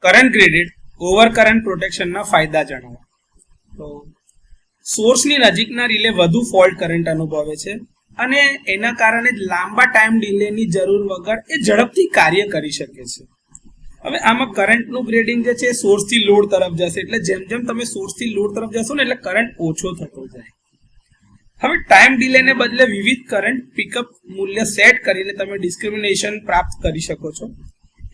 Current graded over current પ્રોટેક્શનના ફાયદા જણાવો. તો સોર્સની નજીકના રિલે વધુ ફોલ્ટ કરંટ અનુભવે છે અને એના કારણે લાંબા ટાઈમ ડિલેની જરૂર વગર એ ઝડપથી કાર્ય કરી શકે છે. હવે આમાં કરંટનું ગ્રેડિંગ જે છે સોર્સથી લોડ તરફ જશે, એટલે જેમ જેમ તમે સોર્સથી લોડ તરફ જશો ને એટલે કરંટ ઓછો થતો જાય. હવે ટાઈમ ડિલેને બદલે વિવિધ કરંટ પિકઅપ મૂલ્ય સેટ કરીને તમે ડિસ્ક્રિમિનેશન પ્રાપ્ત કરી શકો છો.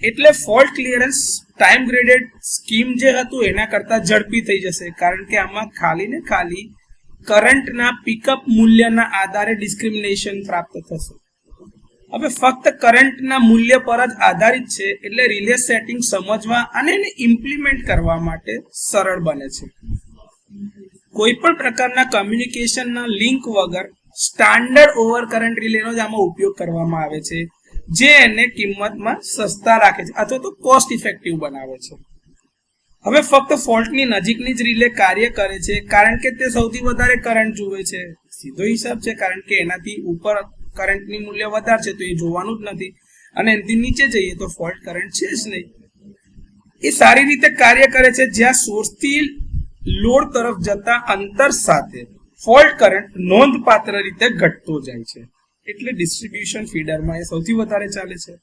એટલે fault clearance time graded scheme જે હતું એના કરતા ઝડપી થઈ જશે, કારણ કે આમાં ખાલી ને ખાલી કરંટના પિકઅપ મૂલ્યના આધારે ડિસ્ક્રિમિનેશન પ્રાપ્ત થશે. હવે ફક્ત કરંટના મૂલ્ય પર જ આધારિત છે, એટલે રિલે સેટિંગ સમજવા અને એને ઇમ્પ્લિમેન્ટ કરવા માટે સરળ બને છે. કોઈ પણ પ્રકારના કમ્યુનિકેશનના લિંક વગર સ્ટાન્ડર્ડ ઓવર કરંટ રિલેનો જ આમાં ઉપયોગ કરવામાં આવે છે, જે એને કિંમતમાં સસ્તા રાખે છે અથવા તો કોસ્ટ ઇફેક્ટિવ બનાવે છે. હવે ફક્ત ફોલ્ટની નજીકની જ રિલે કાર્ય કરે છે કારણ કે તે સૌથી વધારે કરંટ જુએ છે. સીધો હિસાબ છે, કારણ કે એનાથી ઉપર કરંટની મૂલ્ય વધારે છે તો એ જોવાનું જ નથી, અને એનાથી નીચે જઈએ તો ફોલ્ટ કરંટ છે જ નહીં. એ સારી રીતે કાર્ય કરે છે જ્યાં સોર્સથી લોડ તરફ જતા અંતર સાથે ફોલ્ટ કરંટ નોંધપાત્ર રીતે ઘટતો જાય છે, એટલે ડિસ્ટ્રીબ્યુશન ફીડરમાં એ સૌથી વધારે ચાલે છે.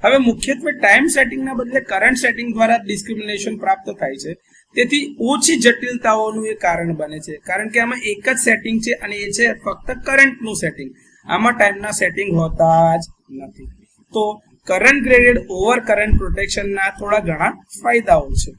હવે મુખ્યત્વે ટાઈમ સેટિંગના બદલે કરંટ સેટિંગ દ્વારા ડિસ્ક્રિમિનેશન પ્રાપ્ત થાય છે, તેથી ઓછી જટિલતાઓનું એ કારણ બને છે, કારણ કે આમાં એક જ સેટિંગ છે અને એ છે ફક્ત કરંટનું સેટિંગ. આમાં ટાઈમના સેટિંગ હોતા જ નથી. તો કરંટ ગ્રેડેડ ઓવર કરંટ પ્રોટેક્શનના થોડા ઘણા ફાયદાઓ છે.